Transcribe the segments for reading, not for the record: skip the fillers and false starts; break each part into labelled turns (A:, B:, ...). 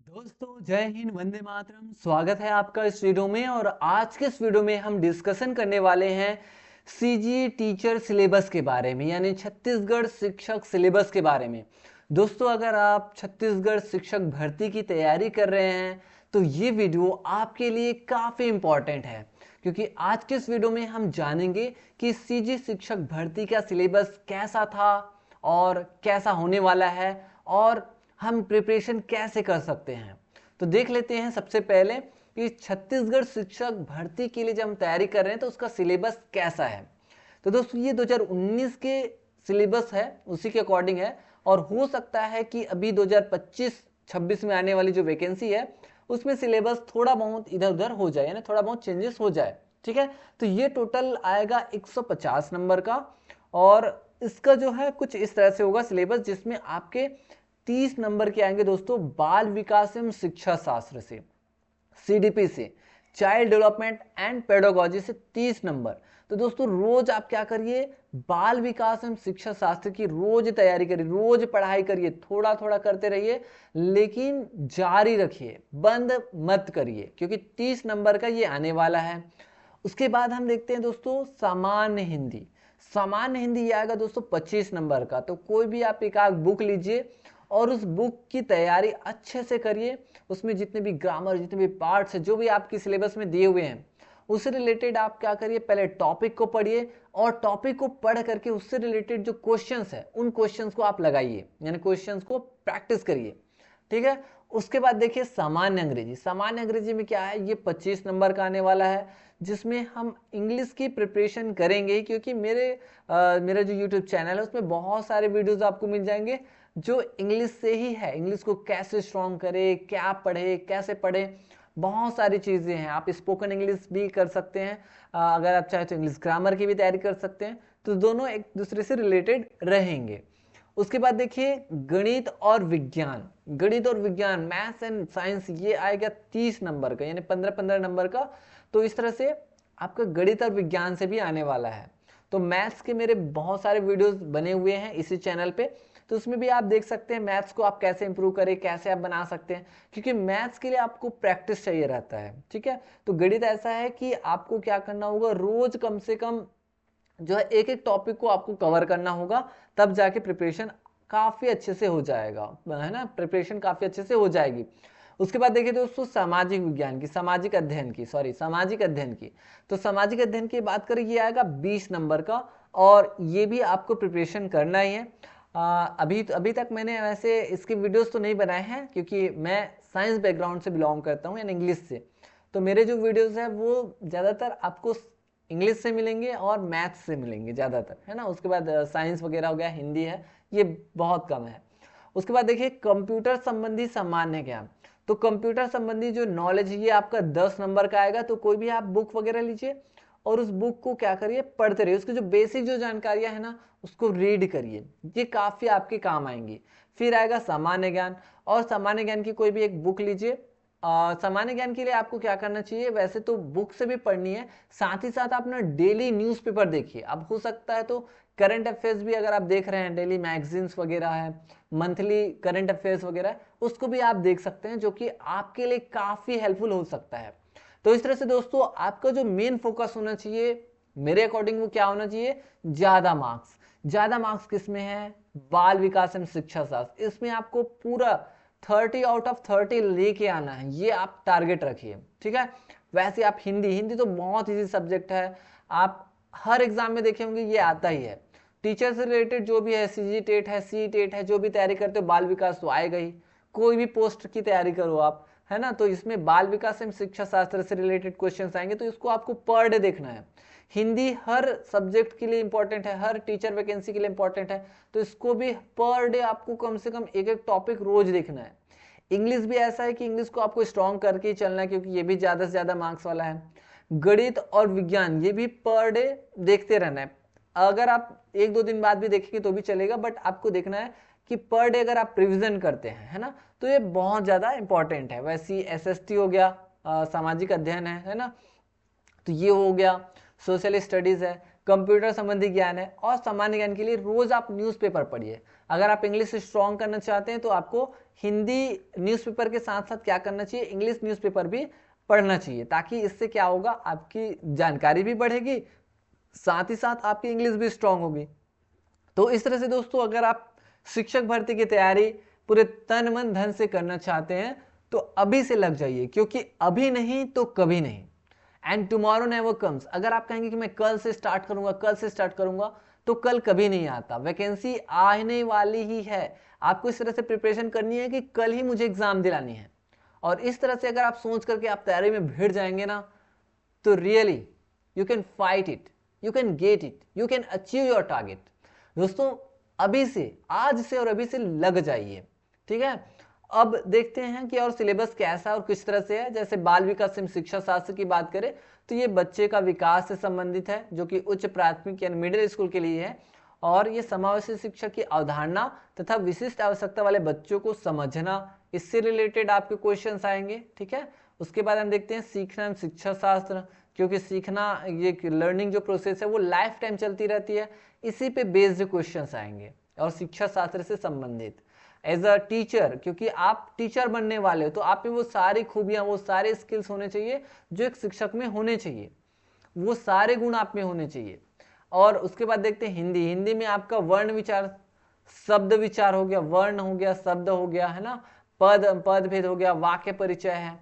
A: दोस्तों जय हिंद, वंदे मातरम। स्वागत है आपका इस वीडियो में। और आज के इस वीडियो में हम डिस्कशन करने वाले हैं सीजी टीचर सिलेबस के बारे में, यानी छत्तीसगढ़ शिक्षक सिलेबस के बारे में। दोस्तों अगर आप छत्तीसगढ़ शिक्षक भर्ती की तैयारी कर रहे हैं तो ये वीडियो आपके लिए काफ़ी इम्पॉर्टेंट है, क्योंकि आज के इस वीडियो में हम जानेंगे कि सीजी शिक्षक भर्ती का सिलेबस कैसा था और कैसा होने वाला है, और हम प्रिपरेशन कैसे कर सकते हैं। तो देख लेते हैं सबसे पहले कि छत्तीसगढ़ शिक्षक भर्ती के लिए जब हम तैयारी कर रहे हैं तो उसका सिलेबस कैसा है। तो दोस्तों ये 2019 के सिलेबस है, उसी के अकॉर्डिंग है। और हो सकता है कि अभी 2025-26 में आने वाली जो वैकेंसी है उसमें सिलेबस थोड़ा बहुत इधर उधर हो जाए, यानी थोड़ा बहुत चेंजेस हो जाए। ठीक है, तो ये टोटल आएगा 150 नंबर का। और इसका जो है कुछ इस तरह से होगा सिलेबस, जिसमें आपके 30 नंबर के आएंगे दोस्तों बाल विकास एवं शिक्षा शास्त्र से, सीडीपी से, चाइल्ड डेवलपमेंट एंड पेडागोजी से 30 नंबर। तो दोस्तों रोज आप क्या करिए, बाल विकास एवं शिक्षा शास्त्र की रोज तैयारी करिए, रोज पढ़ाई करिए, थोड़ा थोड़ा करते रहिए, लेकिन जारी रखिए, बंद मत करिए, क्योंकि 30 नंबर का ये आने वाला है। उसके बाद हम देखते हैं दोस्तों सामान्य हिंदी। सामान्य हिंदी ये आएगा दोस्तों 25 नंबर का। तो कोई भी आप एक आध बुक लीजिए और उस बुक की तैयारी अच्छे से करिए। उसमें जितने भी ग्रामर, जितने भी पार्ट्स हैं, जो भी आपकी सिलेबस में दिए हुए हैं, उससे रिलेटेड आप क्या करिए, पहले टॉपिक को पढ़िए, और टॉपिक को पढ़ करके उससे रिलेटेड जो क्वेश्चंस है उन क्वेश्चंस को आप लगाइए, यानी क्वेश्चंस को प्रैक्टिस करिए। ठीक है, उसके बाद देखिए सामान्य अंग्रेजी। सामान्य अंग्रेजी में क्या है, ये 25 नंबर का आने वाला है, जिसमें हम इंग्लिश की प्रिपरेशन करेंगे, क्योंकि मेरा जो यूट्यूब चैनल है उसमें बहुत सारे वीडियोस आपको मिल जाएंगे जो इंग्लिश से ही है। इंग्लिश को कैसे स्ट्रॉन्ग करे, क्या पढ़े, कैसे पढ़े, बहुत सारी चीज़ें हैं। आप स्पोकन इंग्लिश भी कर सकते हैं, अगर आप चाहें तो इंग्लिश ग्रामर की भी तैयारी कर सकते हैं। तो दोनों एक दूसरे से रिलेटेड रहेंगे। उसके बाद देखिए गणित और विज्ञान। गणित और विज्ञान, मैथ्स एंड साइंस, ये आएगा 30 नंबर का, यानी 15-15 नंबर का। तो इस तरह से आपका गणित और विज्ञान से भी आने वाला है। तो मैथ्स के मेरे बहुत सारे वीडियोस बने हुए हैं इसी चैनल पे, तो उसमें भी आप देख सकते हैं मैथ्स को आप कैसे इंप्रूव करें, कैसे आप बना सकते हैं, क्योंकि मैथ्स के लिए आपको प्रैक्टिस चाहिए रहता है। ठीक है, तो गणित ऐसा है कि आपको क्या करना होगा, रोज कम से कम जो है एक एक टॉपिक को आपको कवर करना होगा, तब जाके प्रिपरेशन काफी अच्छे से हो जाएगा, है ना, प्रिपरेशन काफी अच्छे से हो जाएगी। उसके बाद देखिए दोस्तों सामाजिक विज्ञान की, सामाजिक अध्ययन की। तो सामाजिक अध्ययन की बात करें, ये आएगा 20 नंबर का, और ये भी आपको प्रिपरेशन करना ही है। अभी तक मैंने वैसे इसके वीडियोस तो नहीं बनाए हैं, क्योंकि मैं साइंस बैकग्राउंड से बिलोंग करता हूँ, यानी इंग्लिश से। तो मेरे जो वीडियोस हैं वो ज़्यादातर आपको इंग्लिश से मिलेंगे और मैथ्स से मिलेंगे ज़्यादातर, है ना। उसके बाद साइंस वगैरह हो गया, हिंदी है, ये बहुत कम है। उसके बाद देखिए कंप्यूटर संबंधी सामान्य ज्ञान। तो कंप्यूटर संबंधी जो नॉलेज है ये आपका 10 नंबर का आएगा। तो कोई भी आप बुक वगैरह लीजिए और उस बुक को क्या करिए, पढ़ते रहिए, उसकी जो बेसिक जो जानकारियां है ना उसको रीड करिए, ये काफ़ी आपके काम आएंगी। फिर आएगा सामान्य ज्ञान, और सामान्य ज्ञान की कोई भी एक बुक लीजिए। सामान्य ज्ञान के लिए आपको क्या करना चाहिए, वैसे तो बुक से भी पढ़नी है, साथ ही साथ आप ना डेली न्यूज़पेपर देखिए। अब हो सकता है तो करंट अफेयर्स भी अगर आप देख रहे हैं, डेली मैगजीन्स वगैरह है, मंथली करंट अफेयर्स वगैरह है, उसको भी आप देख सकते हैं, जो कि आपके लिए काफ़ी हेल्पफुल हो सकता है। तो इस तरह से दोस्तों आपका जो मेन फोकस होना चाहिए मेरे अकॉर्डिंग वो क्या होना चाहिए, ज़्यादा मार्क्स। ज़्यादा मार्क्स किस में है, बाल विकास एवं शिक्षा शास्त्र, इसमें आपको पूरा 30 आउट ऑफ 30 लेके आना है, ये आप टारगेट रखिए। ठीक है, वैसे आप हिंदी तो बहुत इजी सब्जेक्ट है, आप हर एग्जाम में देखे होंगे ये आता ही है। टीचर से रिलेटेड जो भी है, सीजी टेट है, सी टेट है, जो भी तैयारी करते हो, बाल विकास तो आएगा ही। कोई भी पोस्ट की तैयारी करो आप, है ना, तो इसमें बाल विकास एवं शिक्षा शास्त्र से रिलेटेड क्वेश्चंस आएंगे, तो इसको आपको पर डे देखना है। हिंदी हर सब्जेक्ट के लिए इंपॉर्टेंट है, हर टीचर वैकेंसी के लिए इंपॉर्टेंट है, तो इसको भी पर डे आपको कम से कम एक एक टॉपिक रोज देखना है। इंग्लिश भी ऐसा है कि इंग्लिश को आपको स्ट्रॉन्ग करके ही चलना है, क्योंकि ये भी ज़्यादा से ज़्यादा मार्क्स वाला है। गणित और विज्ञान ये भी पर डे देखते रहना है। अगर आप एक दो दिन बाद भी देखेंगे तो भी चलेगा, बट आपको देखना है कि पर डे अगर आप रिविजन करते हैं, है ना, तो ये बहुत ज़्यादा इंपॉर्टेंट है। वैसे ही एसएसटी हो गया, सामाजिक अध्ययन है ना, तो ये हो गया, सोशल स्टडीज़ है, कंप्यूटर संबंधी ज्ञान है, और सामान्य ज्ञान के लिए रोज आप न्यूज़पेपर पढ़िए। अगर आप इंग्लिश स्ट्रॉन्ग करना चाहते हैं तो आपको हिंदी न्यूज़पेपर के साथ साथ क्या करना चाहिए, इंग्लिश न्यूज़पेपर भी पढ़ना चाहिए, ताकि इससे क्या होगा, आपकी जानकारी भी बढ़ेगी, साथ ही साथ आपकी इंग्लिश भी स्ट्रांग होगी। तो इस तरह से दोस्तों अगर आप शिक्षक भर्ती की तैयारी पूरे तन मन धन से करना चाहते हैं तो अभी से लग जाइए, क्योंकि अभी नहीं तो कभी नहीं, एंड टुमारो नेवर कम्स। अगर आप कहेंगे कि मैं कल से स्टार्ट करूंगा, कल से स्टार्ट करूंगा, तो कल कभी नहीं आता, वैकेंसी आने वाली ही है। आपको इस तरह से प्रिपरेशन करनी है कि कल ही मुझे एग्जाम दिलानी है, और इस तरह से अगर आप सोच करके आप तैयारी में भिड़ जाएंगे ना, तो really you can fight it, you can get it, you can achieve your target. दोस्तों अभी से, आज से और अभी से लग जाइए, ठीक है। अब देखते हैं कि और सिलेबस कैसा और किस तरह से है। जैसे बाल विकास एवं शिक्षा शास्त्र की बात करें तो ये बच्चे का विकास से संबंधित है, जो कि उच्च प्राथमिक यानी मिडिल स्कूल के लिए है, और ये समावेशी शिक्षा की अवधारणा तथा विशिष्ट आवश्यकता वाले बच्चों को समझना, इससे रिलेटेड आपके क्वेश्चंस आएंगे, ठीक है। उसके बाद हम देखते हैं सीखना एवं शिक्षा शास्त्र, क्योंकि सीखना, ये लर्निंग जो प्रोसेस है वो लाइफ टाइम चलती रहती है, इसी पे बेस्ड क्वेश्चंस आएंगे और शिक्षा शास्त्र से संबंधित। एज अ टीचर, क्योंकि आप टीचर बनने वाले हो, तो आप में वो सारी खूबियां, वो सारे स्किल्स होने चाहिए जो एक शिक्षक में होने चाहिए, वो सारे गुण आप में होने चाहिए। और उसके बाद देखते हैं हिंदी। हिंदी में आपका वर्ण विचार, शब्द विचार हो गया, वर्ण हो गया, शब्द हो गया, है ना, पद भेद हो गया, वाक्य परिचय है,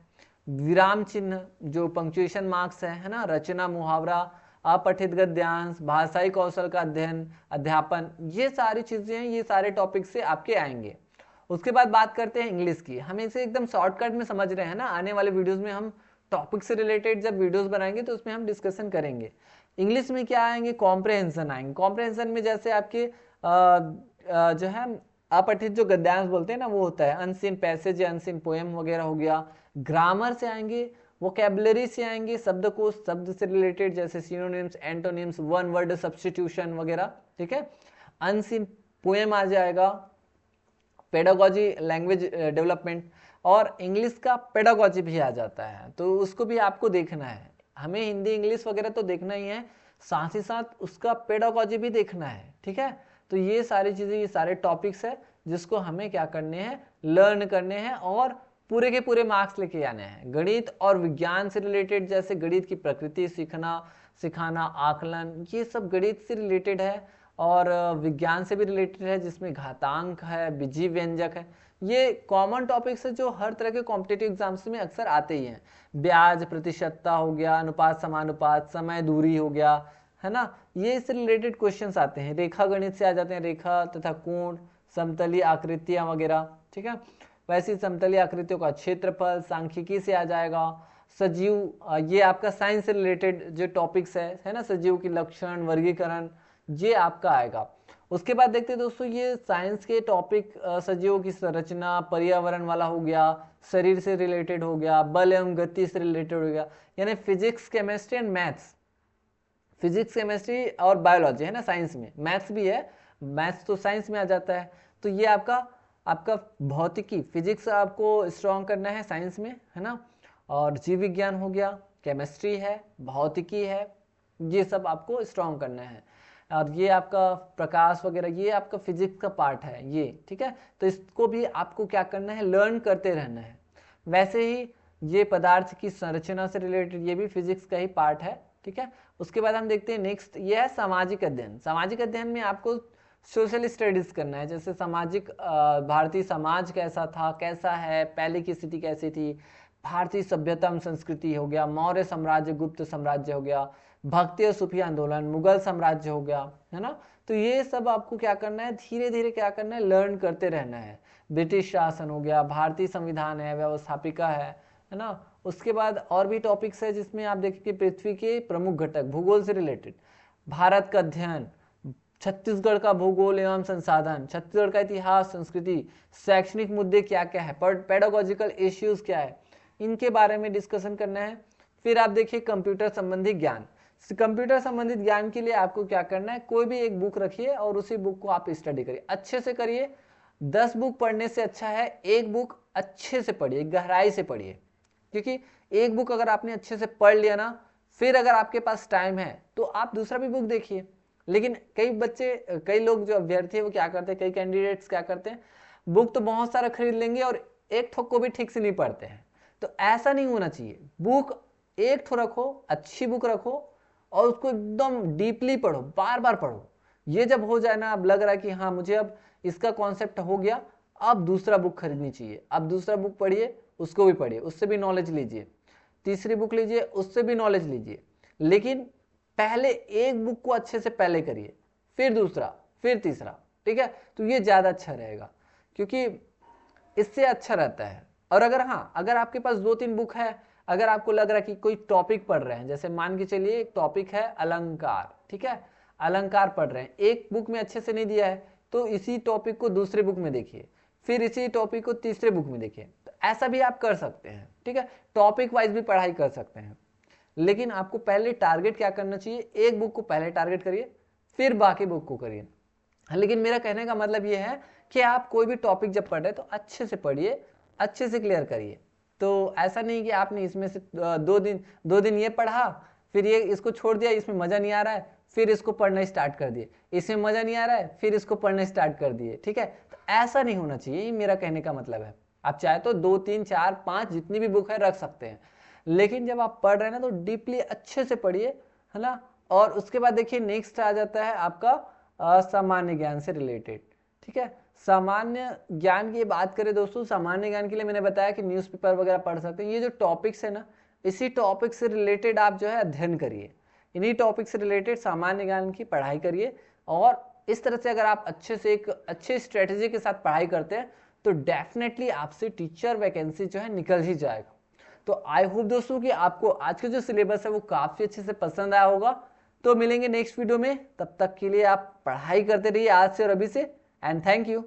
A: विराम चिन्ह जो पंक्चुएशन मार्क्स है ना, रचना, मुहावरा, अपठित गद्यांश, भाषाई कौशल का अध्ययन, अध्यापन, ये सारी चीजें हैं, ये सारे टॉपिक से आपके आएंगे। उसके बाद बात करते हैं इंग्लिश की। हम इसे एकदम शॉर्टकट में समझ रहे हैं ना, आने वाले वीडियोस में हम टॉपिक से रिलेटेड जब वीडियोस बनाएंगे तो उसमें हम डिस्कशन करेंगे। इंग्लिश में क्या आएंगे, कॉम्प्रहेंशन आएंगे। कॉम्प्रहेंशन में जैसे आपके जो है अपठित जो गद्यांश बोलते हैं ना, वो होता है अनसीन पैसेज या अनसीन पोएम वगैरह हो गया। ग्रामर से आएंगे, वोकैबुलरी से आएंगे, शब्दकोश, शब्द से रिलेटेड जैसे synonyms, antonyms, one word substitution वगैरह, ठीक है। अनसीन पोएम आ जाएगा, पेडागोजी, लैंग्वेज डेवलपमेंट, और इंग्लिश का पेडागोजी भी आ जाता है, तो उसको भी आपको देखना है। हमें हिंदी इंग्लिश वगैरह तो देखना ही है, साथ ही साथ उसका पेडागोजी भी देखना है, ठीक है। तो ये सारी चीजें, ये सारे टॉपिक्स है जिसको हमें क्या करने हैं, लर्न करने हैं, और पूरे के पूरे मार्क्स लेके आने हैं। गणित और विज्ञान से रिलेटेड, जैसे गणित की प्रकृति सीखना, सिखाना, आकलन, ये सब गणित से रिलेटेड है, और विज्ञान से भी रिलेटेड है, जिसमें घातांक है, बीजीय व्यंजक है। ये कॉमन टॉपिक्स है जो हर तरह के कॉम्पिटिटिव एग्जाम्स में अक्सर आते ही हैं। ब्याज, प्रतिशतता हो गया, अनुपात समानुपात, समय दूरी हो गया, है ना, ये इससे रिलेटेड क्वेश्चंस आते हैं। रेखा गणित से आ जाते हैं, रेखा तथा कोण, समतलीय आकृतियां वगैरह, ठीक है। वैसी समतलीय आकृतियों का क्षेत्रफल सांख्यिकी से आ जाएगा। सजीव, ये आपका साइंस से रिलेटेड जो टॉपिक्स है ना, सजीव की लक्षण, वर्गीकरण, ये आपका आएगा। उसके बाद देखते हैं दोस्तों, ये साइंस के टॉपिक सजीवों की संरचना, पर्यावरण वाला हो गया, शरीर से रिलेटेड हो गया, बल एवं गति से रिलेटेड हो गया, यानी physics, chemistry and maths. Physics, chemistry और बायोलॉजी है ना साइंस में, मैथ्स भी है, मैथ्स तो साइंस में आ जाता है। तो ये आपका भौतिकी, फिजिक्स आपको स्ट्रॉन्ग करना है साइंस में, है ना, और जीव विज्ञान हो गया, केमिस्ट्री है, भौतिकी है, ये सब आपको स्ट्रॉन्ग करना है। और ये आपका प्रकाश वगैरह, ये आपका फिजिक्स का पार्ट है ये, ठीक है। तो इसको भी आपको क्या करना है, लर्न करते रहना है। वैसे ही ये पदार्थ की संरचना से रिलेटेड, ये भी फिजिक्स का ही पार्ट है, ठीक है। उसके बाद हम देखते हैं नेक्स्ट, ये है सामाजिक अध्ययन। सामाजिक अध्ययन में आपको सोशल स्टडीज करना है, जैसे सामाजिक, भारतीय समाज कैसा था, कैसा है, पहले की स्थिति कैसी थी, भारतीय सभ्यता संस्कृति हो गया, मौर्य साम्राज्य, गुप्त साम्राज्य हो गया, भक्ति और सूफी आंदोलन, मुगल साम्राज्य हो गया, है ना। तो ये सब आपको क्या करना है, धीरे धीरे क्या करना है, लर्न करते रहना है। ब्रिटिश शासन हो गया, भारतीय संविधान है, व्यवस्थापिका है ना। उसके बाद और भी टॉपिक्स है जिसमें आप देखेंगे पृथ्वी के प्रमुख घटक, भूगोल से रिलेटेड, भारत का अध्ययन, छत्तीसगढ़ का भूगोल एवं संसाधन, छत्तीसगढ़ का इतिहास, संस्कृति, शैक्षणिक मुद्दे क्या क्या है, पेडागोजिकल इश्यूज क्या है, इनके बारे में डिस्कशन करना है। फिर आप देखिए कंप्यूटर संबंधी ज्ञान। कंप्यूटर संबंधित ज्ञान के लिए आपको क्या करना है, कोई भी एक बुक रखिए और उसी बुक को आप स्टडी करिए, अच्छे से करिए। 10 बुक पढ़ने से अच्छा है एक बुक अच्छे से पढ़िए, गहराई से पढ़िए, क्योंकि एक बुक अगर आपने अच्छे से पढ़ लिया ना, फिर अगर आपके पास टाइम है तो आप दूसरा भी बुक देखिए, लेकिन कई बच्चे, कई लोग जो अभ्यर्थी है वो क्या करते हैं, कई कैंडिडेट्स क्या करते हैं, बुक तो बहुत सारा खरीद लेंगे और एक ठोक को भी ठीक से नहीं पढ़ते हैं। तो ऐसा नहीं होना चाहिए। बुक एक ठो रखो, अच्छी बुक रखो और उसको एकदम डीपली पढ़ो, बार बार पढ़ो। ये जब हो जाए ना, अब लग रहा है कि हाँ मुझे अब इसका कॉन्सेप्ट हो गया, अब दूसरा बुक खरीदनी चाहिए। अब दूसरा बुक पढ़िए, उसको भी पढ़िए, उससे भी नॉलेज लीजिए। तीसरी बुक लीजिए, उससे भी नॉलेज लीजिए। लेकिन पहले एक बुक को अच्छे से पहले करिए, फिर दूसरा, फिर तीसरा, ठीक है। तो ये ज़्यादा अच्छा रहेगा, क्योंकि इससे अच्छा रहता है। और अगर हाँ, अगर आपके पास 2-3 बुक है, अगर आपको लग रहा है कि कोई टॉपिक पढ़ रहे हैं, जैसे मान के चलिए एक टॉपिक है अलंकार, ठीक है, अलंकार पढ़ रहे हैं, एक बुक में अच्छे से नहीं दिया है, तो इसी टॉपिक को दूसरे बुक में देखिए, फिर इसी टॉपिक को तीसरे बुक में देखिए। तो ऐसा भी आप कर सकते हैं, ठीक है, टॉपिक वाइज भी पढ़ाई कर सकते हैं। लेकिन आपको पहले टारगेट क्या करना चाहिए, एक बुक को पहले टारगेट करिए, फिर बाकी बुक को करिए। लेकिन मेरा कहने का मतलब ये है कि आप कोई भी टॉपिक जब पढ़ रहे हैं तो अच्छे से पढ़िए, अच्छे से क्लियर करिए। तो ऐसा नहीं कि आपने इसमें से 2 दिन ये पढ़ा, फिर ये इसको छोड़ दिया, इसमें मज़ा नहीं आ रहा है, फिर इसको पढ़ना स्टार्ट कर दिए, इसमें मज़ा नहीं आ रहा है, फिर इसको पढ़ना स्टार्ट कर दिए, ठीक है। तो ऐसा नहीं होना चाहिए, ये मेरा कहने का मतलब है। आप चाहे तो 2, 3, 4, 5 जितनी भी बुक है रख सकते हैं, लेकिन जब आप पढ़ रहे हैं ना तो डीपली अच्छे से पढ़िए, है ना। और उसके बाद देखिए नेक्स्ट आ जाता है आपका सामान्य ज्ञान से रिलेटेड, ठीक है। सामान्य ज्ञान की बात करें दोस्तों, सामान्य ज्ञान के लिए मैंने बताया कि न्यूज़पेपर वगैरह पढ़ सकते हैं। ये जो टॉपिक्स है ना, इसी टॉपिक से रिलेटेड आप जो है अध्ययन करिए, इन्हीं टॉपिक से रिलेटेड सामान्य ज्ञान की पढ़ाई करिए। और इस तरह से अगर आप अच्छे से एक अच्छे स्ट्रेटेजी के साथ पढ़ाई करते हैं तो डेफिनेटली आपसे टीचर वैकेंसी जो है निकल ही जाएगा। तो आई होप दोस्तों कि आपको आज का जो सिलेबस है वो काफ़ी अच्छे से पसंद आया होगा। तो मिलेंगे नेक्स्ट वीडियो में, तब तक के लिए आप पढ़ाई करते रहिए आज से और अभी से। And thank you.